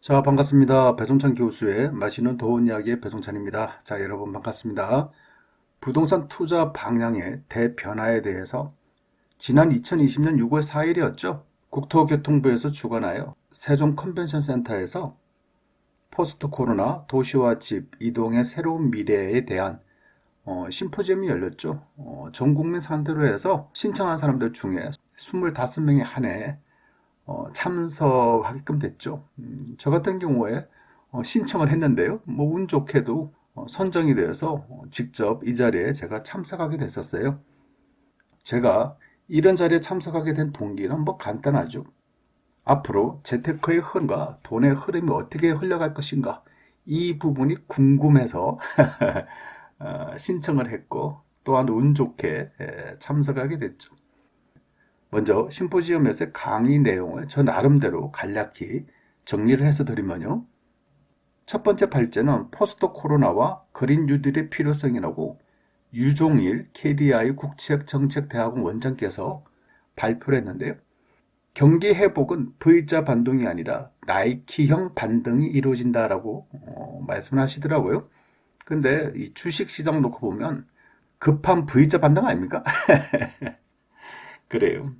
자, 반갑습니다. 배송찬 교수의 맛있는 도운 이야기의 배송찬입니다. 자, 여러분 반갑습니다. 부동산 투자 방향의 대변화에 대해서 지난 2020년 6월 4일이었죠. 국토교통부에서 주관하여 세종 컨벤션 센터에서 포스트 코로나 도시와 집 이동의 새로운 미래에 대한 심포지엄이 열렸죠. 전 국민 상대로 해서 신청한 사람들 중에 25명이 한해 참석하게끔 됐죠. 저 같은 경우에 신청을 했는데요. 뭐 운 좋게도 선정이 되어서 직접 이 자리에 제가 참석하게 됐었어요. 제가 이런 자리에 참석하게 된 동기는 뭐 간단하죠. 앞으로 재테크의 흐름과 돈의 흐름이 어떻게 흘러갈 것인가, 이 부분이 궁금해서 신청을 했고, 또한 운 좋게 참석하게 됐죠. 먼저 심포지엄에서의 강의 내용을 저 나름대로 간략히 정리를 해서 드리면요. 첫 번째 발제는 포스트 코로나와 그린 뉴딜의 필요성이라고 유종일 KDI 국책정책대학원 원장께서 발표를 했는데요. 경기 회복은 V자 반동이 아니라 나이키형 반등이 이루어진다라고 말씀을 하시더라고요. 근데 이 주식시장 놓고 보면 급한 V자 반등 아닙니까? 그래요.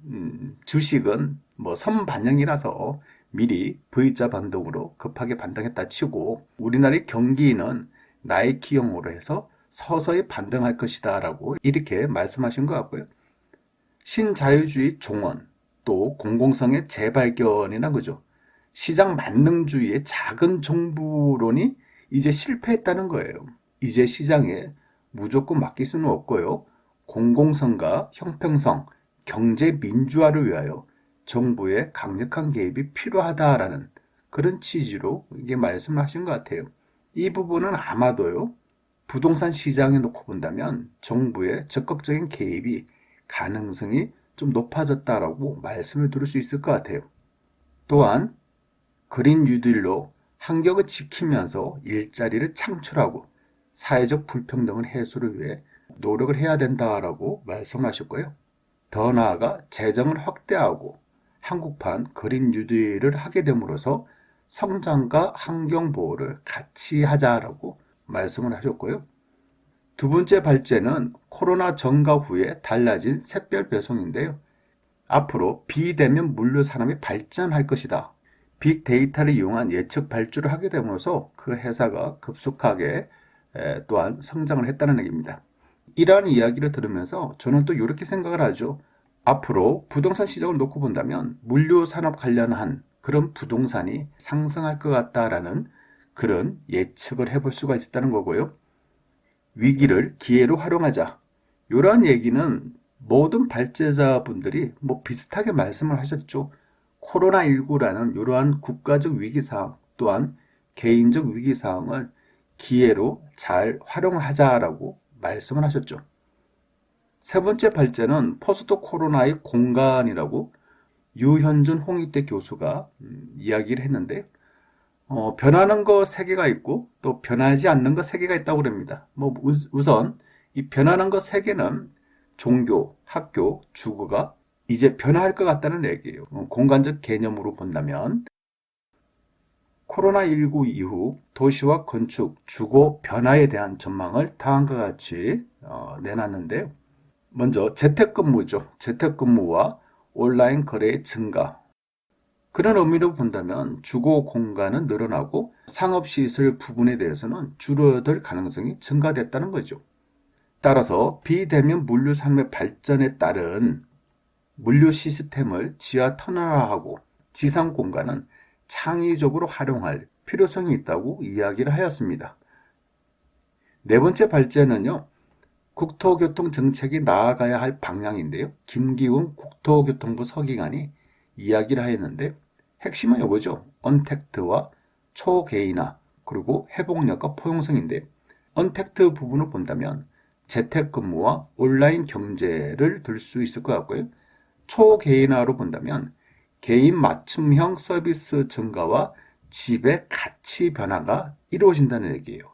주식은 뭐 선반영이라서 미리 V자 반동으로 급하게 반등했다 치고 우리나라의 경기는 나이키형으로 해서 서서히 반등할 것이다 라고 이렇게 말씀하신 것 같고요. 신자유주의 종언, 또 공공성의 재발견이란 거죠. 시장 만능주의의 작은 정부론이 이제 실패했다는 거예요. 이제 시장에 무조건 맡길 수는 없고요. 공공성과 형평성, 경제 민주화를 위하여 정부의 강력한 개입이 필요하다라는 그런 취지로 이게 말씀을 하신 것 같아요. 이 부분은 아마도요, 부동산 시장에 놓고 본다면 정부의 적극적인 개입이 가능성이 좀 높아졌다라고 말씀을 드릴 수 있을 것 같아요. 또한 그린 뉴딜로 환경을 지키면서 일자리를 창출하고 사회적 불평등을 해소를 위해 노력을 해야 된다라고 말씀하셨고요. 더 나아가 재정을 확대하고 한국판 그린 뉴딜을 하게 됨으로써 성장과 환경 보호를 같이 하자라고 말씀을 하셨고요. 두 번째 발제는 코로나 전과 후에 달라진 샛별 배송인데요. 앞으로 비대면 물류 산업이 발전할 것이다. 빅데이터를 이용한 예측 발주를 하게 됨으로써 그 회사가 급속하게 또한 성장을 했다는 얘기입니다. 이러한 이야기를 들으면서 저는 또 이렇게 생각을 하죠. 앞으로 부동산 시장을 놓고 본다면 물류 산업 관련한 그런 부동산이 상승할 것 같다라는 그런 예측을 해볼 수가 있었다는 거고요. 위기를 기회로 활용하자. 이러한 얘기는 모든 발제자분들이 뭐 비슷하게 말씀을 하셨죠. 코로나19라는 이러한 국가적 위기사항 또한 개인적 위기사항을 기회로 잘 활용하자라고 말씀을 하셨죠. 세 번째 발제는 포스트 코로나의 공간이라고 유현준 홍익대 교수가 이야기를 했는데 변하는 거 세 개가 있고 또 변하지 않는 거 세 개가 있다고 그럽니다. 뭐 우선 이 변하는 거 세 개는 종교, 학교, 주거가 이제 변화할 것 같다는 얘기예요. 공간적 개념으로 본다면 코로나19 이후 도시와 건축, 주거 변화에 대한 전망을 다음과 같이 내놨는데요. 먼저 재택근무죠. 재택근무와 온라인 거래의 증가. 그런 의미로 본다면 주거 공간은 늘어나고 상업시설 부분에 대해서는 줄어들 가능성이 증가됐다는 거죠. 따라서 비대면 물류 산업의 발전에 따른 물류 시스템을 지하 터널화하고 지상 공간은 창의적으로 활용할 필요성이 있다고 이야기를 하였습니다. 네 번째 발제는요. 국토교통 정책이 나아가야 할 방향인데요. 김기훈 국토교통부 서기관이 이야기를 하였는데 핵심은 이거죠. 언택트와 초개인화 그리고 회복력과 포용성인데 언택트 부분을 본다면 재택근무와 온라인 경제를 들 수 있을 것 같고요. 초개인화로 본다면 개인 맞춤형 서비스 증가와 집의 가치 변화가 이루어진다는 얘기예요.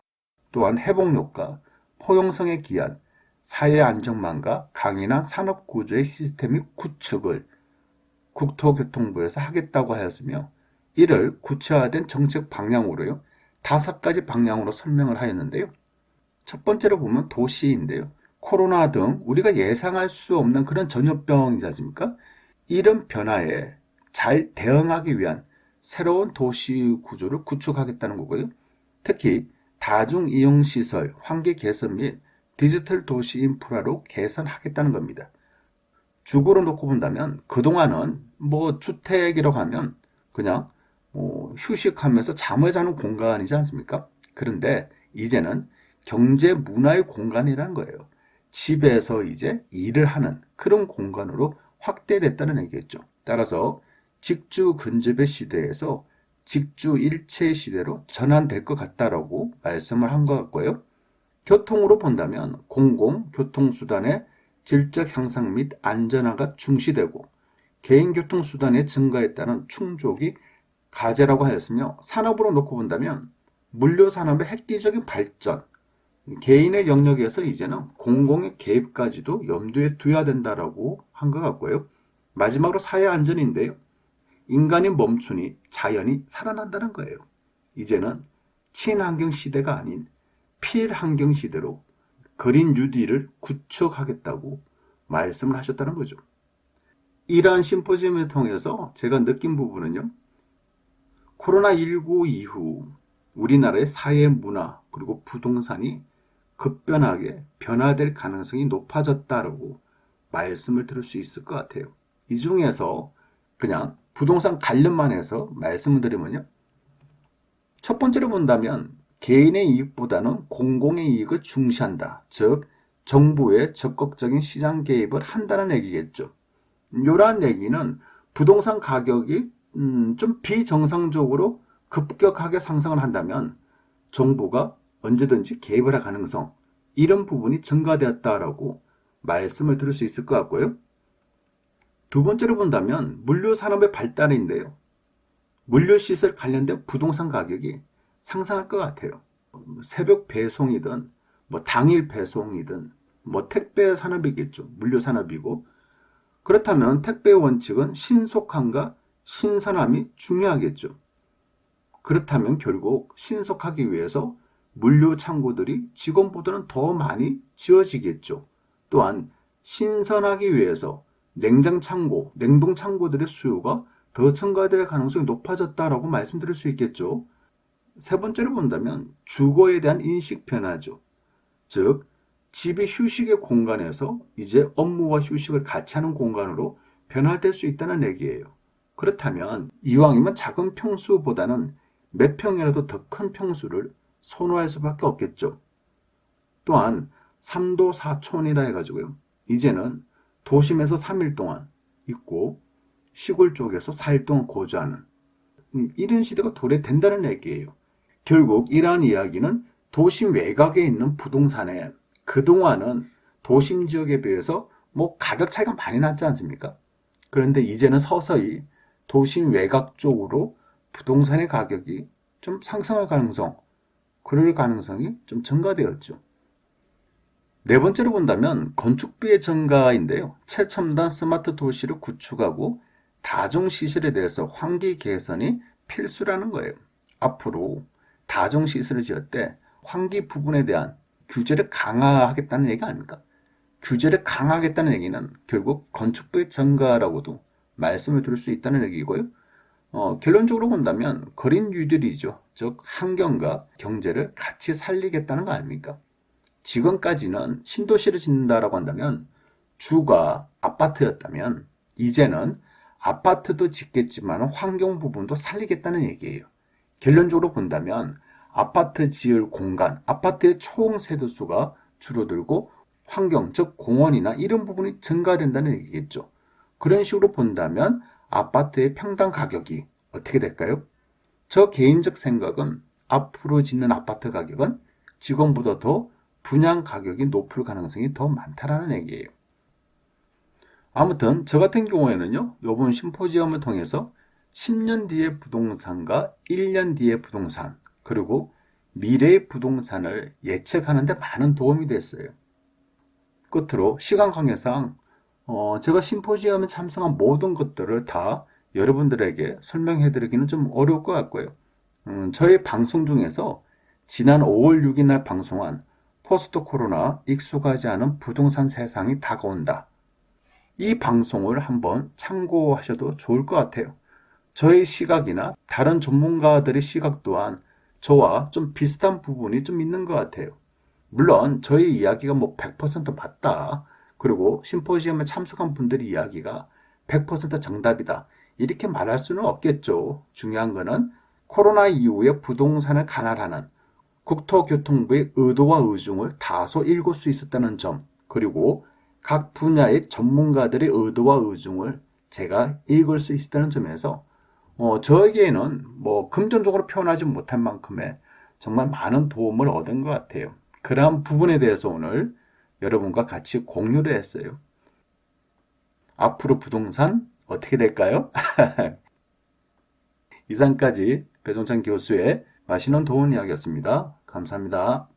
또한 회복력과 포용성에 기한 사회 안정망과 강인한 산업구조의 시스템의 구축을 국토교통부에서 하겠다고 하였으며 이를 구체화된 정책 방향으로요. 5가지 방향으로 설명을 하였는데요. 첫 번째로 보면 도시인데요. 코로나 등 우리가 예상할 수 없는 그런 전염병이지 않습니까? 이런 변화에 잘 대응하기 위한 새로운 도시 구조를 구축하겠다는 거고요. 특히 다중이용시설, 환기 개선 및 디지털 도시 인프라로 개선하겠다는 겁니다. 주거로 놓고 본다면 그동안은 주택이라고 하면 그냥 휴식하면서 잠을 자는 공간이지 않습니까? 그런데 이제는 경제 문화의 공간이라는 거예요. 집에서 이제 일을 하는 그런 공간으로 확대됐다는 얘기겠죠. 따라서 직주 근접의 시대에서 직주 일체 시대로 전환될 것 같다라고 말씀을 한 것 같고요. 교통으로 본다면 공공교통수단의 질적 향상 및 안전화가 중시되고 개인교통수단의 증가에 따른 충족이 가제라고 하였으며, 산업으로 놓고 본다면 물류산업의 획기적인 발전, 개인의 영역에서 이제는 공공의 개입까지도 염두에 둬야 된다라고 한 것 같고요. 마지막으로 사회 안전인데요. 인간이 멈추니 자연이 살아난다는 거예요. 이제는 친환경 시대가 아닌 필환경 시대로 그린 뉴딜을 구축하겠다고 말씀을 하셨다는 거죠. 이러한 심포지엄을 통해서 제가 느낀 부분은요. 코로나19 이후 우리나라의 사회 문화 그리고 부동산이 급변하게 변화될 가능성이 높아졌다라고 말씀을 드릴 수 있을 것 같아요. 이 중에서 그냥 부동산 관련만 해서 말씀을 드리면요. 첫 번째로 본다면 개인의 이익보다는 공공의 이익을 중시한다. 즉 정부의 적극적인 시장 개입을 한다는 얘기겠죠. 이러한 얘기는 부동산 가격이 좀 비정상적으로 급격하게 상승을 한다면 정부가 언제든지 개입을 할 가능성, 이런 부분이 증가되었다라고 말씀을 드릴 수 있을 것 같고요. 두 번째로 본다면 물류산업의 발달인데요. 물류시설 관련된 부동산 가격이 상승할 것 같아요. 새벽 배송이든 당일 배송이든 택배 산업이겠죠. 물류산업이고, 그렇다면 택배 원칙은 신속함과 신선함이 중요하겠죠. 그렇다면 결국 신속하기 위해서 물류 창고들이 직원보다는 더 많이 지어지겠죠. 또한 신선하기 위해서 냉장 창고, 냉동 창고들의 수요가 더 증가될 가능성이 높아졌다라고 말씀드릴 수 있겠죠. 세 번째로 본다면 주거에 대한 인식 변화죠. 즉 집이 휴식의 공간에서 이제 업무와 휴식을 같이 하는 공간으로 변화될 수 있다는 얘기예요. 그렇다면 이왕이면 작은 평수보다는 몇 평이라도 더 큰 평수를 선호할 수밖에 없겠죠. 또한 3도 4촌이라 해가지고요. 이제는 도심에서 3일 동안 있고 시골 쪽에서 4일 동안 거주하는 이런 시대가 도래된다는 얘기예요. 결국 이러한 이야기는 도심 외곽에 있는 부동산에 그동안은 도심 지역에 비해서 가격 차이가 많이 났지 않습니까? 그런데 이제는 서서히 도심 외곽 쪽으로 부동산의 가격이 좀 상승할 가능성, 그럴 가능성이 좀 증가되었죠. 네 번째로 본다면 건축비의 증가인데요. 최첨단 스마트 도시를 구축하고 다중시설에 대해서 환기 개선이 필수라는 거예요. 앞으로 다중시설을 지을 때 환기 부분에 대한 규제를 강화하겠다는 얘기 아닙니까? 규제를 강화하겠다는 얘기는 결국 건축비의 증가라고도 말씀을 드릴 수 있다는 얘기고요. 결론적으로 본다면 그린 뉴딜이죠. 즉 환경과 경제를 같이 살리겠다는 거 아닙니까? 지금까지는 신도시를 짓는다라고 한다면 주가 아파트였다면 이제는 아파트도 짓겠지만 환경 부분도 살리겠다는 얘기예요. 결론적으로 본다면 아파트 지을 공간, 아파트의 총 세대수가 줄어들고 환경, 즉 공원이나 이런 부분이 증가된다는 얘기겠죠. 그런 식으로 본다면 아파트의 평당 가격이 어떻게 될까요? 저 개인적 생각은 앞으로 짓는 아파트 가격은 지금보다 더 분양 가격이 높을 가능성이 더 많다라는 얘기예요. 아무튼 저 같은 경우에는요, 이번 심포지엄을 통해서 10년 뒤의 부동산과 1년 뒤의 부동산, 그리고 미래의 부동산을 예측하는 데 많은 도움이 됐어요. 끝으로 시간 관계상 제가 심포지엄에 참석한 모든 것들을 다 여러분들에게 설명해 드리기는 좀 어려울 것 같고요. 저희 방송 중에서 지난 5월 6일 날 방송한 포스트 코로나 익숙하지 않은 부동산 세상이 다가온다. 이 방송을 한번 참고하셔도 좋을 것 같아요. 저의 시각이나 다른 전문가들의 시각 또한 저와 좀 비슷한 부분이 좀 있는 것 같아요. 물론 저희 이야기가 뭐 100% 맞다. 그리고 심포지엄에 참석한 분들의 이야기가 100% 정답이다. 이렇게 말할 수는 없겠죠. 중요한 거는 코로나 이후에 부동산을 관할하는 국토교통부의 의도와 의중을 다소 읽을 수 있었다는 점, 그리고 각 분야의 전문가들의 의도와 의중을 제가 읽을 수 있었다는 점에서 저에게는 뭐 금전적으로 표현하지 못한 만큼의 정말 많은 도움을 얻은 것 같아요. 그러한 부분에 대해서 오늘 여러분과 같이 공유를 했어요. 앞으로 부동산 어떻게 될까요? 이상까지 배종찬 교수의 맛있는 도움 이야기였습니다. 감사합니다.